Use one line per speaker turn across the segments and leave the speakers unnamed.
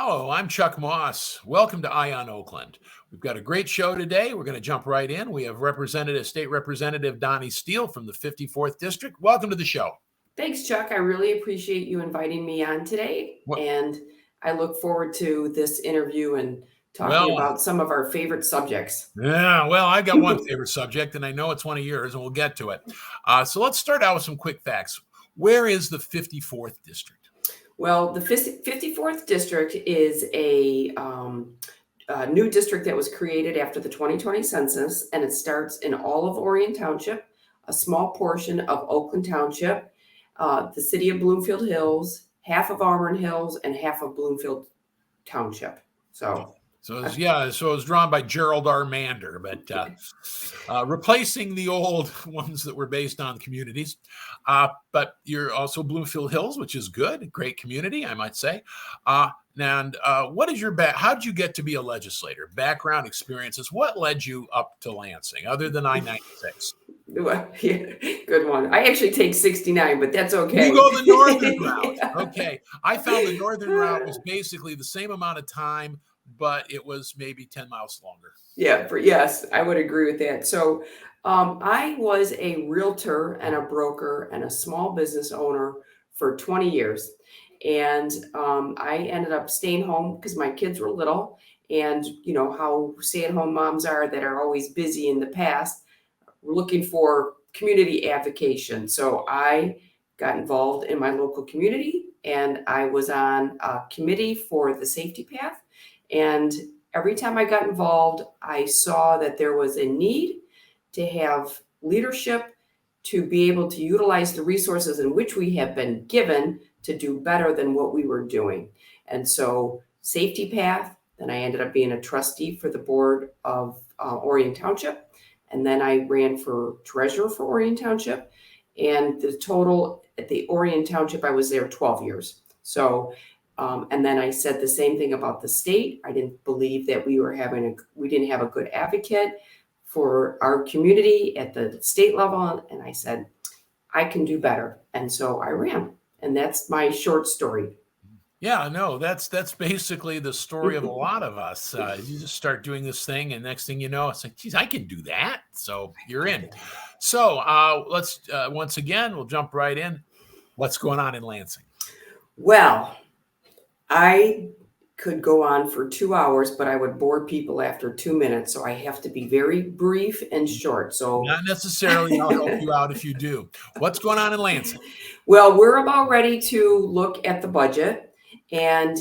Hello, I'm Chuck Moss. Welcome to Eye on Oakland. We've got a great show today. We're going to jump right in. We have State Representative Donnie Steele from the 54th District. Welcome to the show.
Thanks, Chuck. I really appreciate you inviting me on today.
What?
And I look forward to this interview and talking about some of our favorite subjects.
Yeah, well, I've got one favorite subject, and I know it's one of yours, and we'll get to it. So let's start out with some quick facts. Where is the 54th District?
Well, the 54th District is a new district that was created after the 2020 census, and it starts in all of Orion Township, a small portion of Oakland Township, the city of Bloomfield Hills, half of Auburn Hills, and half of Bloomfield Township. So
it was drawn by Gerald R. Mander, but replacing the old ones that were based on communities. But you're also Bloomfield Hills, which is good, great community, I might say. And what is your how did you get to be a legislator? Background, experiences. What led you up to Lansing, other than I-96?
Well, yeah, good one. I actually take 69, but that's okay.
You go the northern route. Okay. I found the northern route was basically the same amount of time, but it was maybe 10 miles longer.
Yeah, yes, I would agree with that. So I was a realtor and a broker and a small business owner for 20 years. And I ended up staying home because my kids were little. And you know how stay-at-home moms are that are always busy in the past. We're looking for community advocation. So I got involved in my local community, and I was on a committee for the safety path. And every time I got involved, I saw that there was a need to have leadership to be able to utilize the resources in which we have been given to do better than what we were doing. And so safety path, then I ended up being a trustee for the board of Orion Township. And then I ran for treasurer for Orion Township. And the total at the Orion Township, I was there 12 years. So and then I said the same thing about the state. I didn't believe that we didn't have a good advocate for our community at the state level. And I said, I can do better. And so I ran. And that's my short story.
Yeah, no, that's basically the story of a lot of us. You just start doing this thing, and next thing you know, it's like, geez, I can do that. So you're in. So let's once again, we'll jump right in. What's going on in Lansing?
Well, I could go on for 2 hours, but I would bore people after 2 minutes. So I have to be very brief and short. So
not necessarily. I'll help you out if you do. What's going on in Lansing?
Well, we're about ready to look at the budget. And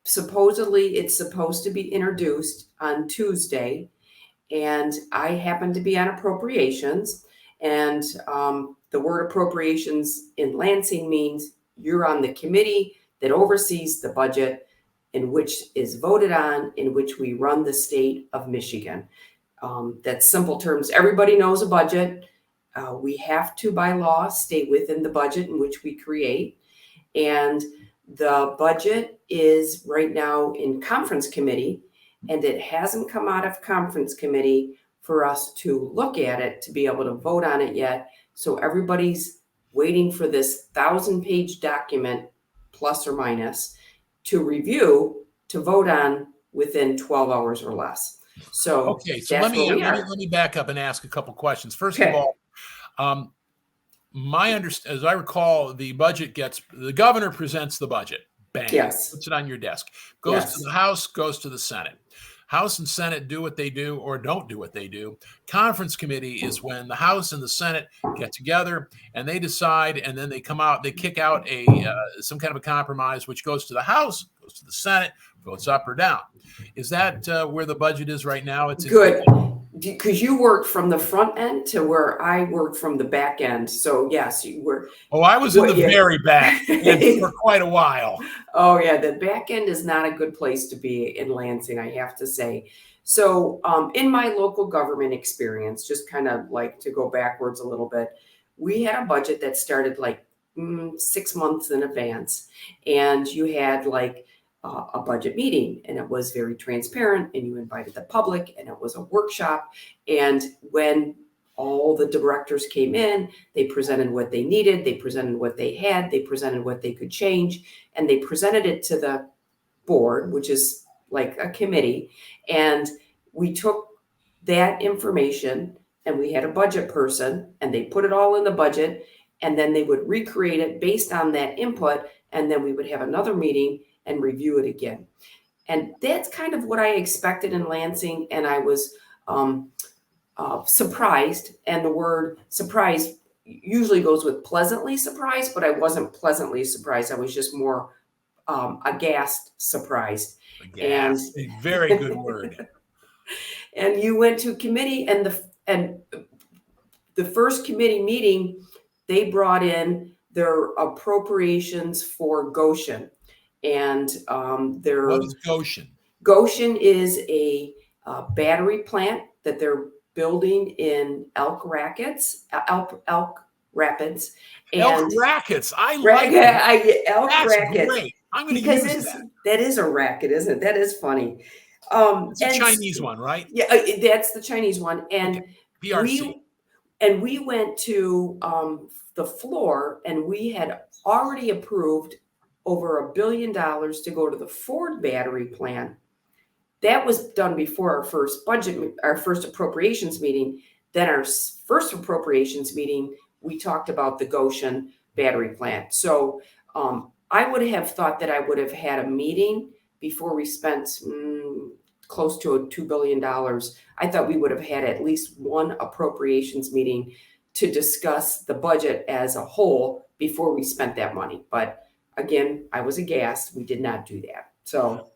supposedly it's supposed to be introduced on Tuesday. And I happen to be on appropriations. And the word appropriations in Lansing means you're on the committee that oversees the budget, in which is voted on, in which we run the state of Michigan. That's simple terms. Everybody knows a budget. We have to, by law, stay within the budget in which we create. And the budget is right now in conference committee, and it hasn't come out of conference committee for us to look at it, to be able to vote on it yet. So everybody's waiting for this 1,000-page document, plus or minus, to review, to vote on within 12 hours or less. So
okay, so let me back up and ask a couple questions. First of all, as I recall, the governor presents the budget. Bang.
Yes.
Puts it on your desk. Goes to the House, goes to the Senate. House and Senate do what they do or don't do what they do. Conference committee is when the House and the Senate get together and they decide, and then they come out, they kick out some kind of a compromise, which goes to the House, goes to the Senate, votes up or down. Is that where the budget is right now? It's
good. Because you worked from the front end to where I worked from the back end. So yes, you were.
Oh, I was in the very back for quite a while.
Oh yeah, the back end is not a good place to be in Lansing, I have to say. So in my local government experience, just kind of like to go backwards a little bit, we had a budget that started like 6 months in advance, and you had like a budget meeting, and it was very transparent, and you invited the public, and it was a workshop. And when all the directors came in, they presented what they needed, they presented what they had, they presented what they could change, and they presented it to the board, which is like a committee, and we took that information and we had a budget person and they put it all in the budget, and then they would recreate it based on that input, and then we would have another meeting and review it again. And that's kind of what I expected in Lansing, and I was surprised, and the word surprise usually goes with pleasantly surprised, but I wasn't pleasantly surprised. I was just more aghast surprised.
Aghast. A very good word.
And you went to committee, and the first committee meeting, they brought in their appropriations for Goshen, and
What is Goshen?
Goshen is a battery plant that they're building in Elk Rapids. Elk Rapids.
Elk Rapids. I like that.
Elk
That's
Rapids.
Great. I'm going to use that.
That is a racket, isn't it? That is funny.
It's a Chinese one, right?
Yeah, that's the Chinese one. And
okay. PRC.
We went to the floor, and we had already approved over $1 billion to go to the Ford battery plant. That was done before our first appropriations meeting. Then our first appropriations meeting, we talked about the Goshen battery plant. So I would have thought that I would have had a meeting before we spent close to $2 billion. I thought we would have had at least one appropriations meeting to discuss the budget as a whole before we spent that money. But again, I was aghast. We did not do that. So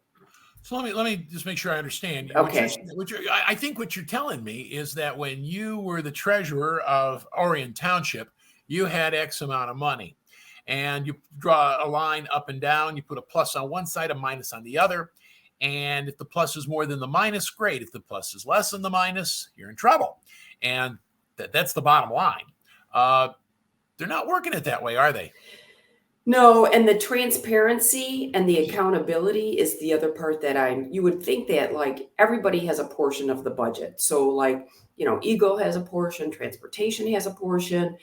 let me just make sure I understand.
Okay.
I think what you're telling me is that when you were the treasurer of Orion Township, you had X amount of money, and you draw a line up and down. You put a plus on one side, a minus on the other. And if the plus is more than the minus, great. If the plus is less than the minus, you're in trouble. And that's the bottom line. They're not working it that way, are they?
No, and the transparency and the accountability is the other part that you would think that like everybody has a portion of the budget. So like, Eagle has a portion, transportation has a portion,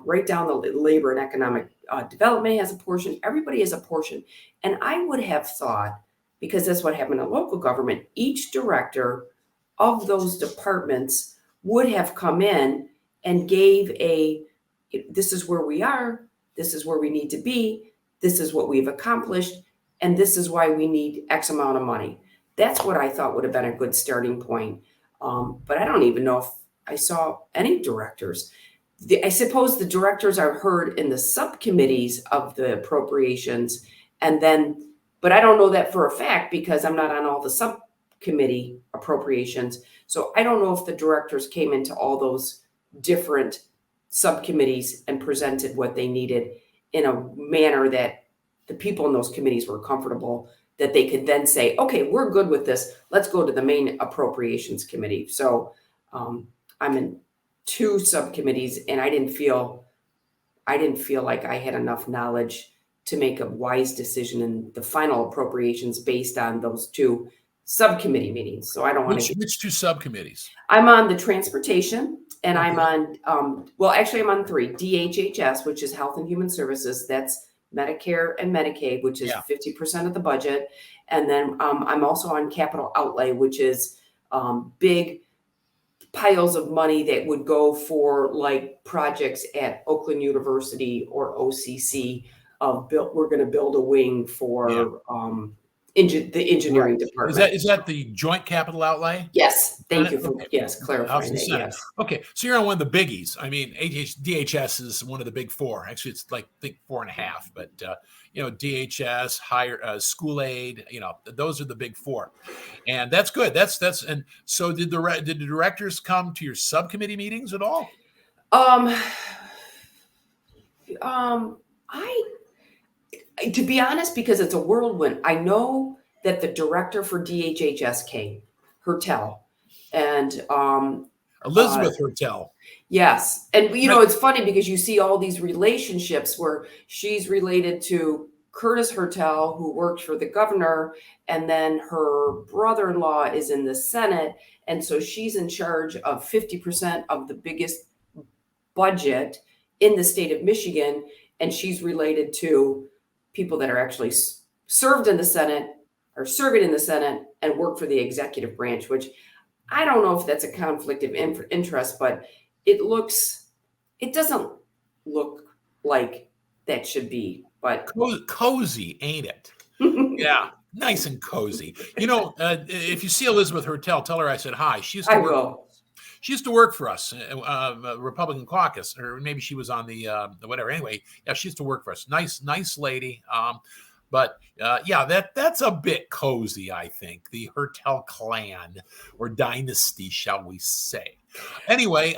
right down the labor and economic development has a portion. Everybody has a portion. And I would have thought, because that's what happened in local government, each director of those departments would have come in and gave this is where we are. This is where we need to be. This is what we've accomplished. And this is why we need X amount of money. That's what I thought would have been a good starting point. But I don't even know if I saw any directors. I suppose the directors are heard in the subcommittees of the appropriations. But I don't know that for a fact because I'm not on all the subcommittee appropriations. So I don't know if the directors came into all those different subcommittees and presented what they needed in a manner that the people in those committees were comfortable, that they could then say, okay, we're good with this. Let's go to the main appropriations committee. So I'm in 2 subcommittees, and I didn't feel like I had enough knowledge to make a wise decision in the final appropriations based on those 2 subcommittee meetings. So I don't want to.
Which 2 subcommittees?
I'm on the transportation, and I'm on, I'm on 3. DHHS, which is Health and Human Services. That's Medicare and Medicaid, which is 50% of the budget. And then I'm also on capital outlay, which is big piles of money that would go for like projects at Oakland University or OCC. We're going to build a wing for the engineering department.
Is that the joint capital outlay?
Yes. Thank you for clarifying that. Yes.
Okay. So you're on one of the biggies. I mean, DHS is one of the big 4. Actually, it's like, I think 4.5, but DHS, higher school aid, those are the big 4. And that's good. And so did the directors come to your subcommittee meetings at all?
To be honest, because it's a whirlwind, I know that the director for DHHS came, Hertel, and
Elizabeth Hertel.
Yes. And, it's funny because you see all these relationships where she's related to Curtis Hertel, who worked for the governor, and then her brother-in-law is in the Senate. And so she's in charge of 50% of the biggest budget in the state of Michigan. And she's related to people that are actually served in the Senate or serving in the Senate and work for the executive branch, which I don't know if that's a conflict of interest, but it doesn't look like that should be, but
Cozy, ain't it? Yeah, nice and cozy. If you see Elizabeth Hertel, tell her I said hi. She used to
I
work.
will.
She used to work for us, Republican caucus, or maybe she was on the whatever. Anyway, yeah, she used to work for us. Nice lady. But that's a bit cozy, I think. The Hertel clan or dynasty, shall we say? Anyway,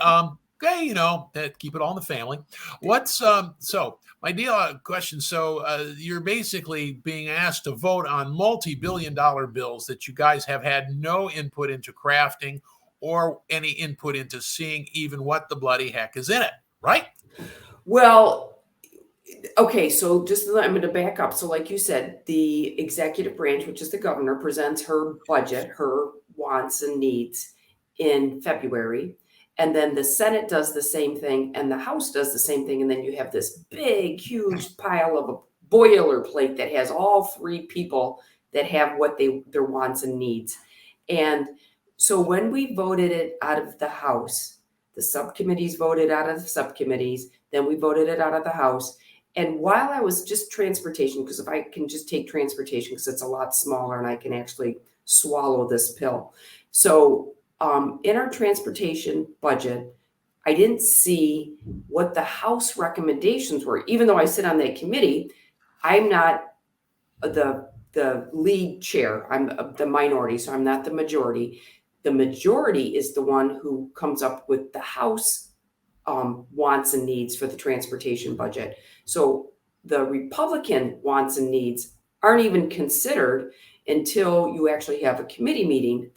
okay, keep it all in the family. What's so? My deal question. So you're basically being asked to vote on multi-billion-dollar bills that you guys have had no input into crafting or any input into seeing even what the bloody heck is in it, right?
Well, okay, so I'm going to back up. So like you said, the executive branch, which is the governor, presents her budget, her wants and needs in February. And then the Senate does the same thing and the House does the same thing. And then you have this big, huge pile of a boilerplate that has all three people that have what their wants and needs. And so when we voted it out of the House, the subcommittees voted out of the subcommittees, then we voted it out of the House. And while I was just transportation, because if I can just take transportation, because it's a lot smaller and I can actually swallow this pill. So in our transportation budget, I didn't see what the House recommendations were. Even though I sit on that committee, I'm not the lead chair. I'm the minority, so I'm not the majority. The majority is the one who comes up with the House wants and needs for the transportation budget. So the Republican wants and needs aren't even considered until you actually have a committee meeting,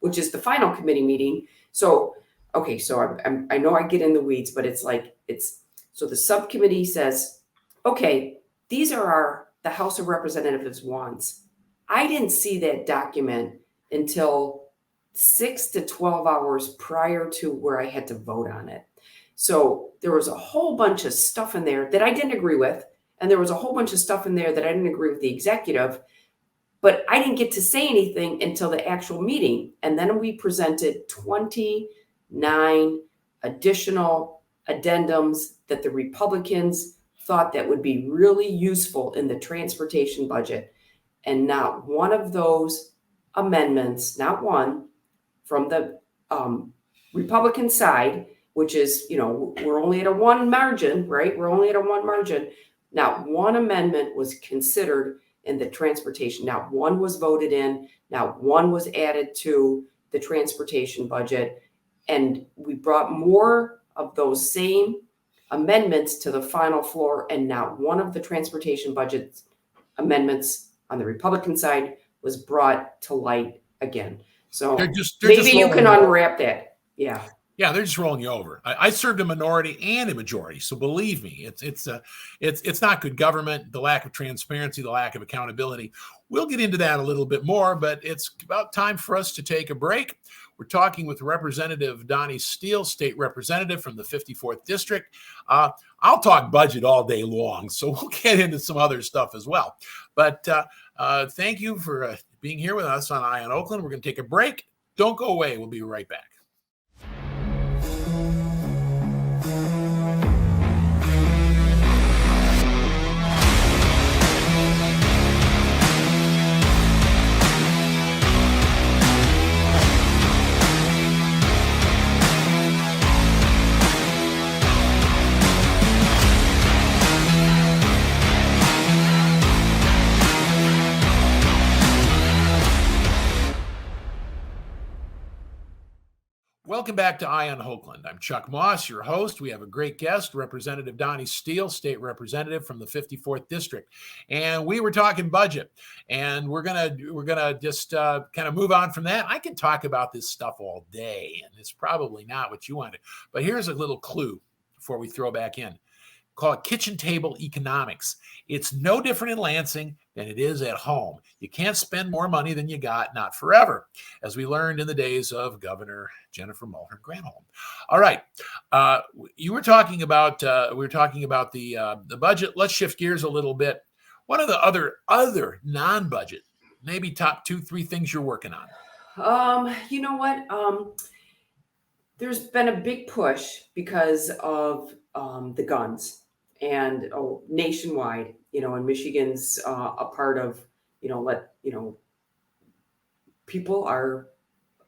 which is the final committee meeting. So, okay, so I know I get in the weeds, but so the subcommittee says, okay, these are the House of Representatives wants. I didn't see that document until 6 to 12 hours prior to where I had to vote on it. So there was a whole bunch of stuff in there that I didn't agree with. And there was a whole bunch of stuff in there that I didn't agree with the executive, but I didn't get to say anything until the actual meeting. And then we presented 29 additional addendums that the Republicans thought that would be really useful in the transportation budget. And not one of those amendments, not one from the Republican side, which is, we're only at a one margin, right? We're only at a one margin. Not one amendment was considered in the transportation. Not one was voted in. Not one was added to the transportation budget. And we brought more of those same amendments to the final floor, and not one of the transportation budget amendments on the Republican side was brought to light again. So
they're
maybe you can unwrap that. Yeah.
Yeah, they're just rolling you over. I served a minority and a majority, so believe me, it's not good government. The lack of transparency, the lack of accountability. We'll get into that a little bit more, but it's about time for us to take a break. We're talking with Representative Donnie Steele, state representative from the 54th district. I'll talk budget all day long, so we'll get into some other stuff as well. But thank you for being here with us on Eye on Oakland. We're going to take a break. Don't go away. We'll be right back. Welcome back to Eye on Oakland. I'm Chuck Moss, your host. We have a great guest, Representative Donnie Steele, state representative from the 54th district, and we were talking budget. And we're gonna just kind of move on from that. I can talk about this stuff all day, and it's probably not what you wanted. But here's a little clue before we throw back in. Call it kitchen table economics. It's no different in Lansing than it is at home. You can't spend more money than you got, not forever, as we learned in the days of Governor Jennifer Mulhern Granholm. All right, we were talking about the budget. Let's shift gears a little bit. One of the other non-budget maybe top 2-3 things you're working on.
You know what? There's been a big push because of the guns and nationwide, and Michigan's a part of, people are,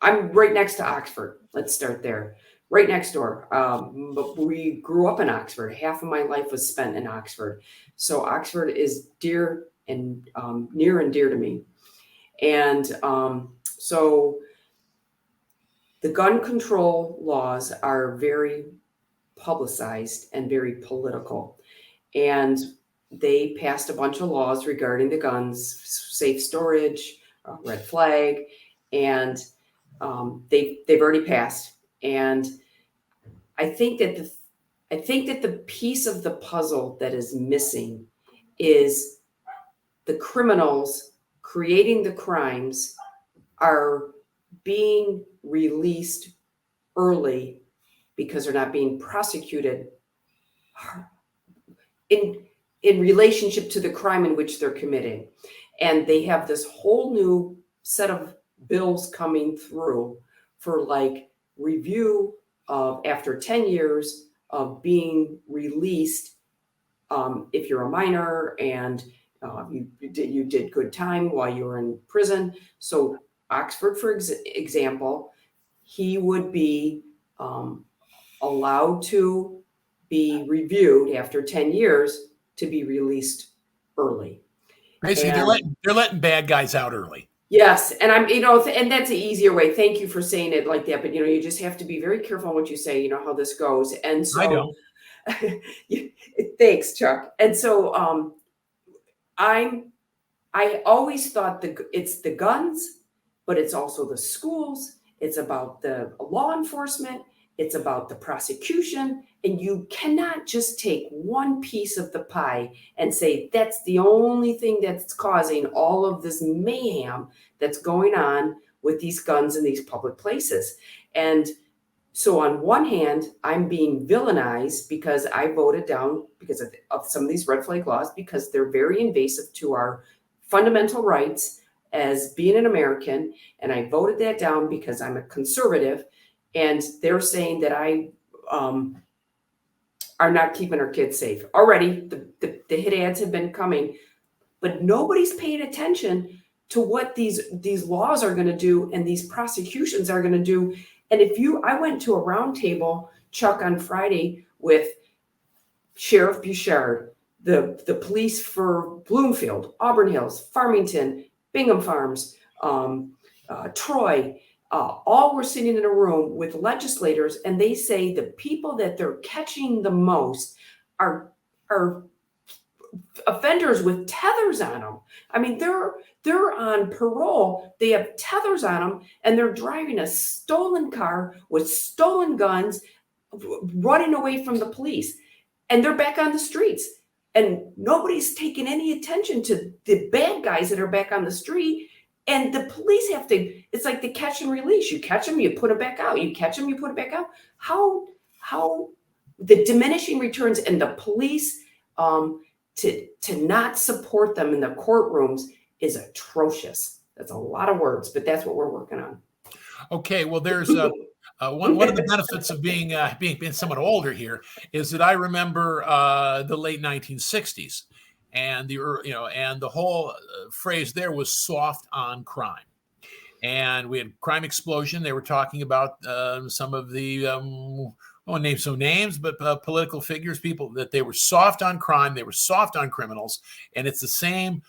I'm right next to Oxford. Let's start there. Right next door. But we grew up in Oxford. Half of my life was spent in Oxford. So Oxford is dear and near and dear to me. And so the gun control laws are very publicized and very political. And they passed a bunch of laws regarding the guns, safe storage, red flag, and they've already passed. And I think that the piece of the puzzle that is missing is the criminals creating the crimes are being released early because they're not being prosecuted in relationship to the crime in which they're committing. And they have this whole new set of bills coming through for like review of after 10 years of being released, if you're a minor and you did good time while you were in prison. So Oxford, for example, he would be allowed to be reviewed after 10 years to be released early.
Basically, they're letting bad guys out early.
Yes, and and that's an easier way. Thank you for saying it like that. But you just have to be very careful on what you say. You know how this goes, and so
I don't.
Thanks, Chuck. And so I always thought it's the guns, but it's also the schools. It's about the law enforcement. It's about the prosecution. And you cannot just take one piece of the pie and say that's the only thing that's causing all of this mayhem that's going on with these guns in these public places. And so on one hand, I'm being villainized because I voted down because of some of these red flag laws, because they're very invasive to our fundamental rights as being an American. And I voted that down because I'm a conservative. And they're saying that I are not keeping our kids safe. Already, the hit ads have been coming, but nobody's paying attention to what these laws are going to do and these prosecutions are going to do. And I went to a round table, Chuck, on Friday with Sheriff Bouchard, the police for Bloomfield, Auburn Hills, Farmington, Bingham Farms, Troy. All were sitting in a room with legislators, and they say the people that they're catching the most are offenders with tethers on them. I mean, they're on parole. They have tethers on them, and they're driving a stolen car with stolen guns, running away from the police, and they're back on the streets. And nobody's taking any attention to the bad guys that are back on the street. And the police have to, it's like the catch and release. You catch them, you put it back out. You catch them, you put it back out. How the diminishing returns and the police to not support them in the courtrooms is atrocious. That's a lot of words, but that's what we're working on.
Okay, well, there's one of the benefits of being somewhat older here is that I remember the late 1960s. And the whole phrase there was soft on crime. And we had crime explosion. They were talking about some of the, I won't name some names, but political figures, people, that they were soft on crime. They were soft on criminals. And it's the same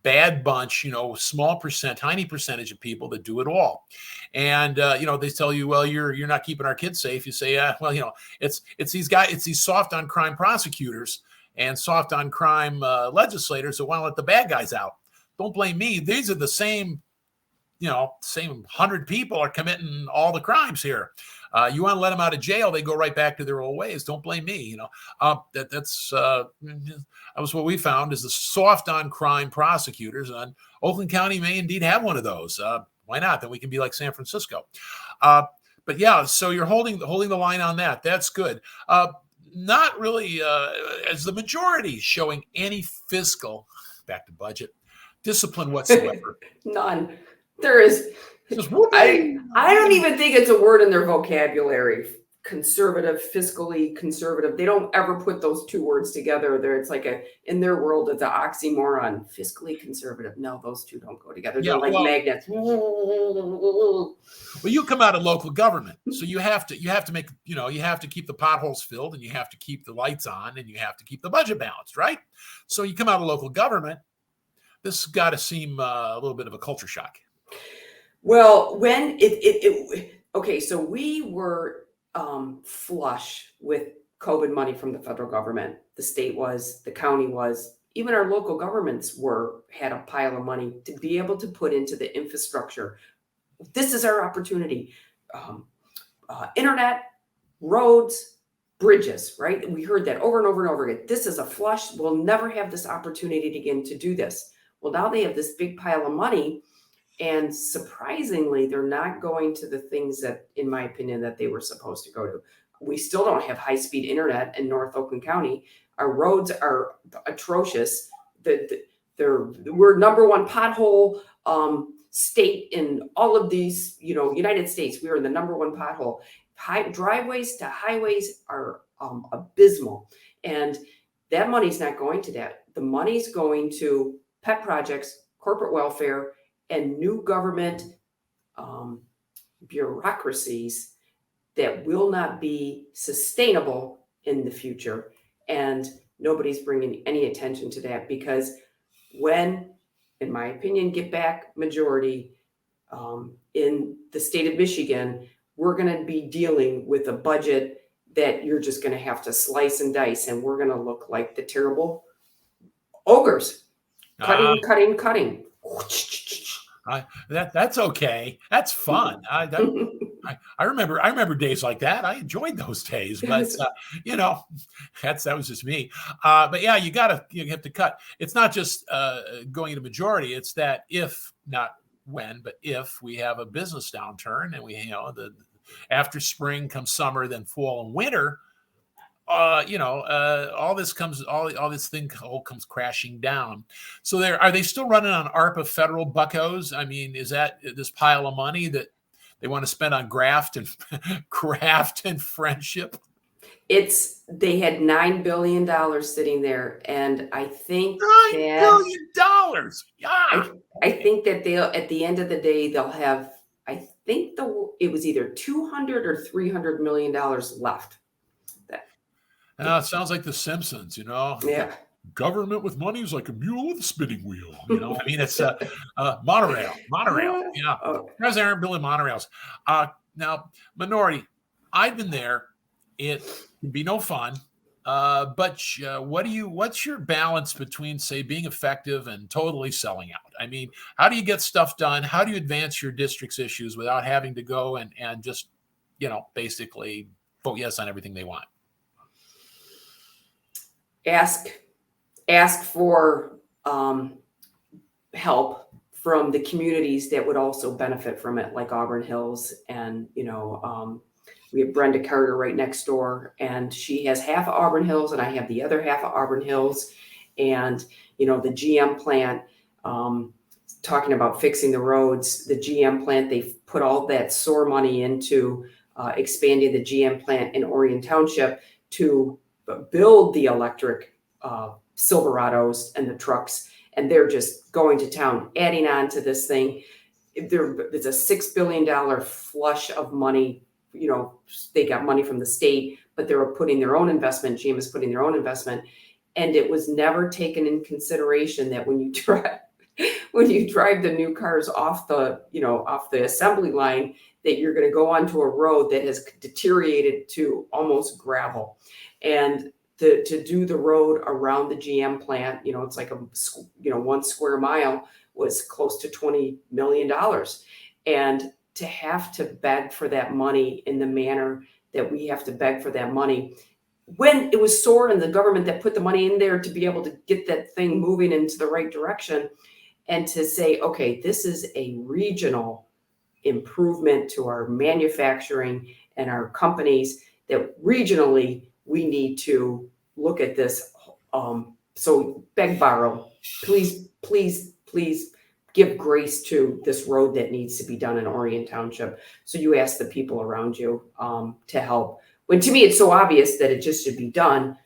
bad bunch, small tiny percentage of people that do it all. And, they tell you, well, you're not keeping our kids safe. You say, it's these guys, it's these soft on crime prosecutors and soft on crime legislators that want to let the bad guys out. Don't blame me. These are the same 100 people are committing all the crimes here. You want to let them out of jail, they go right back to their old ways. Don't blame me. That was what we found is the soft on crime prosecutors. And Oakland County may indeed have one of those. Why not? Then we can be like San Francisco. But yeah, so you're holding the line on that. That's good. Not really, as the majority showing any fiscal, back to budget, discipline whatsoever.
None. There is.
Just
I don't even think it's a word in their vocabulary. Conservative, fiscally conservative. They don't ever put those two words together. There, it's like in their world, it's an oxymoron. Fiscally conservative. No, those two don't go together.
Yeah,
They're like magnets.
Well, you come out of local government, so you have to make, you have to keep the potholes filled, and you have to keep the lights on, and you have to keep the budget balanced, right? So you come out of local government. This has got to seem a little bit of a culture shock.
Well, when okay, so we were flush with COVID money from the federal government. The state was, the county was, even our local governments had a pile of money to be able to put into the infrastructure. This is our opportunity. Internet, roads, bridges, right? We heard that over and over and over again. This is a flush. We'll never have this opportunity again to do this. Well, now they have this big pile of money. And surprisingly, they're not going to the things that, in my opinion, that they were supposed to go to. We still don't have high-speed internet in North Oakland County. Our roads are atrocious. We're number one pothole state in all of these, United States. We are the number one pothole. Driveways to highways are abysmal. And that money's not going to that. The money's going to pet projects, corporate welfare, and new government bureaucracies that will not be sustainable in the future. And nobody's bringing any attention to that, because when, in my opinion, get back majority in the state of Michigan, we're going to be dealing with a budget that you're just going to have to slice and dice, and we're going to look like the terrible ogres. Cutting.
That's okay. That's fun. I remember days like that. I enjoyed those days, but that was just me. But yeah, you have to cut. It's not just going into majority. It's that if, not when, but if we have a business downturn, and we, after spring comes summer, then fall and winter, all this comes crashing down. So are they still running on ARPA federal buckos? I mean, is that this pile of money that they want to spend on craft and friendship?
They had $9 billion sitting there, and I think
$9 billion. Yeah.
I think that at the end of the day, they'll have, I think it was either $200 or $300 million left.
It sounds like The Simpsons,
Yeah.
Government with money is like a mule with a spinning wheel. I mean, it's monorail. Yeah. Guys aren't building monorails. Now, Minority, I've been there. It can be no fun. But what's your balance between, say, being effective and totally selling out? I mean, how do you get stuff done? How do you advance your district's issues without having to go and just, basically vote yes on everything they want?
Ask for help from the communities that would also benefit from it, like Auburn Hills. And, we have Brenda Carter right next door, and she has half of Auburn Hills, and I have the other half of Auburn Hills. And, the GM plant, talking about fixing the roads, the GM plant, they've put all that SOAR money into expanding the GM plant in Orion Township to build the electric Silverados and the trucks, and they're just going to town, adding on to this thing. There's a $6 billion flush of money. They got money from the state, but they were putting their own investment. GM is putting their own investment, and it was never taken in consideration that when you drive the new cars off the assembly line, that you're going to go onto a road that has deteriorated to almost gravel. And to do the road around the GM plant, it's like 1 square mile was close to $20 million. And to have to beg for that money in the manner that we have to beg for that money, when it was SOAR and the government that put the money in there to be able to get that thing moving into the right direction, and to say, okay, this is a regional improvement to our manufacturing and our companies, that regionally we need to look at this. So beg, borrow, please please give grace to this road that needs to be done in Orion Township. So you ask the people around you to help. When to me, it's so obvious that it just should be done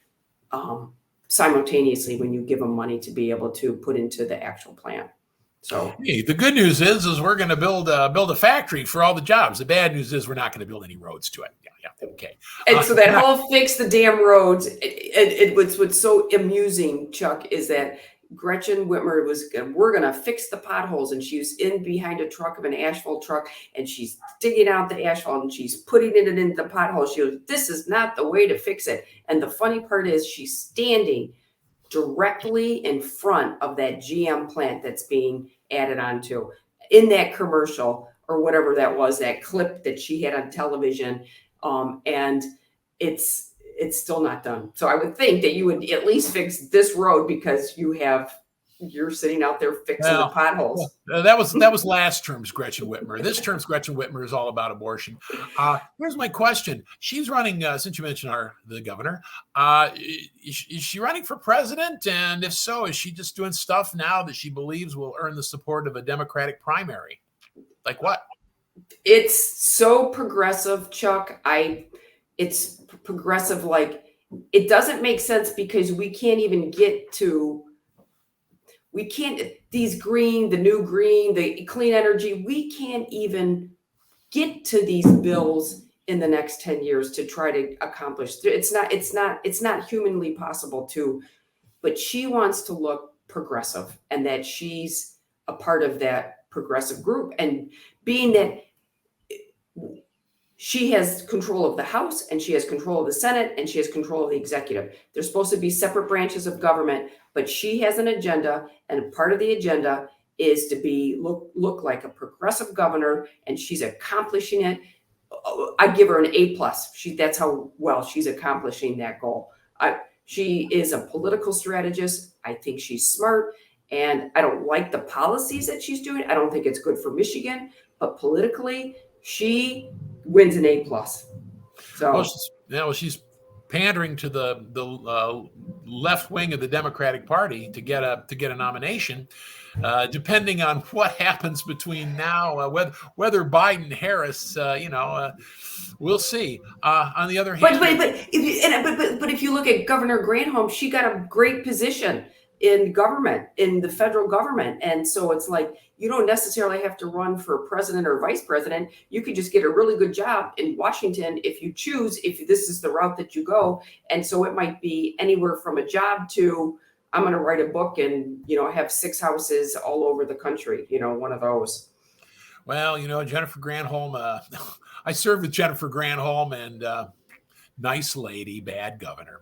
simultaneously when you give them money to be able to put into the actual plan. So
hey, the good news is we're going to build a factory for all the jobs. The bad news is we're not going to build any roads to it. Yeah, okay.
And so that whole fix the damn roads. What's so amusing, Chuck, is that Gretchen Whitmer we're going to fix the potholes, and she's in behind a truck of an asphalt truck, and she's digging out the asphalt and she's putting it into the potholes. She goes, this is not the way to fix it. And the funny part is she's standing directly in front of that GM plant that's being added onto in that commercial or whatever that was, that clip that she had on television. And it's still not done. So I would think that you would at least fix this road because you're sitting out there fixing the potholes.
That was last term's Gretchen Whitmer. This term's Gretchen Whitmer is all about abortion. Here's my question. She's running, since you mentioned the governor, is she running for president? And if so, is she just doing stuff now that she believes will earn the support of a Democratic primary? Like what?
It's so progressive, Chuck. It's progressive. Like, it doesn't make sense because we can't even get to, the new green, the clean energy, we can't even get to these bills in the next 10 years to try to accomplish. It's not humanly possible to, but she wants to look progressive and that she's a part of that progressive group. And being that she has control of the House and she has control of the Senate and she has control of the executive. They're supposed to be separate branches of government, but she has an agenda, and part of the agenda is to look like a progressive governor, and she's accomplishing it. I give her an A+. That's how well she's accomplishing that goal. She is a political strategist. I think she's smart, and I don't like the policies that she's doing. I don't think it's good for Michigan, but politically, she wins an A+. So
she's pandering to the left wing of the Democratic Party to get a nomination. Depending on what happens between now, whether Biden, Harris, we'll see. On the other hand,
but if you look at Governor Granholm, she got a great position in government, in the federal government, and so it's like you don't necessarily have to run for president or vice president. You could just get a really good job in Washington if you choose, if this is the route that you go. And so it might be anywhere from a job to I'm going to write a book and have 6 houses all over the country. One of those.
Well, Jennifer Granholm. I served with Jennifer Granholm, and nice lady, bad governor.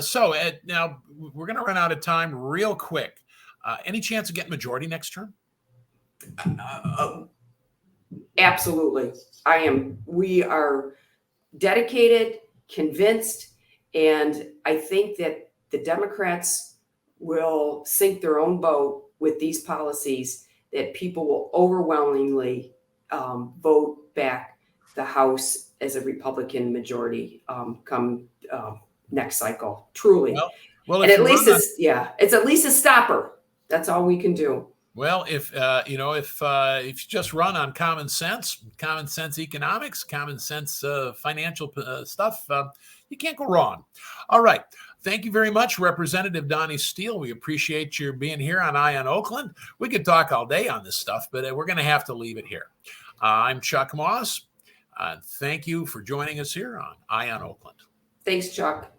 So now we're going to run out of time real quick. Any chance of getting majority next term?
Absolutely. We are dedicated, convinced, and I think that the Democrats will sink their own boat with these policies, that people will overwhelmingly vote back the House as a Republican majority come next cycle. Truly. Well, and at least it's at least a stopper. That's all we can do.
Well, if you just run on common sense economics, common sense financial stuff, you can't go wrong. All right. Thank you very much, Representative Donnie Steele. We appreciate your being here on Eye on Oakland. We could talk all day on this stuff, but we're going to have to leave it here. I'm Chuck Moss. Thank you for joining us here on Eye on Oakland.
Thanks, Chuck.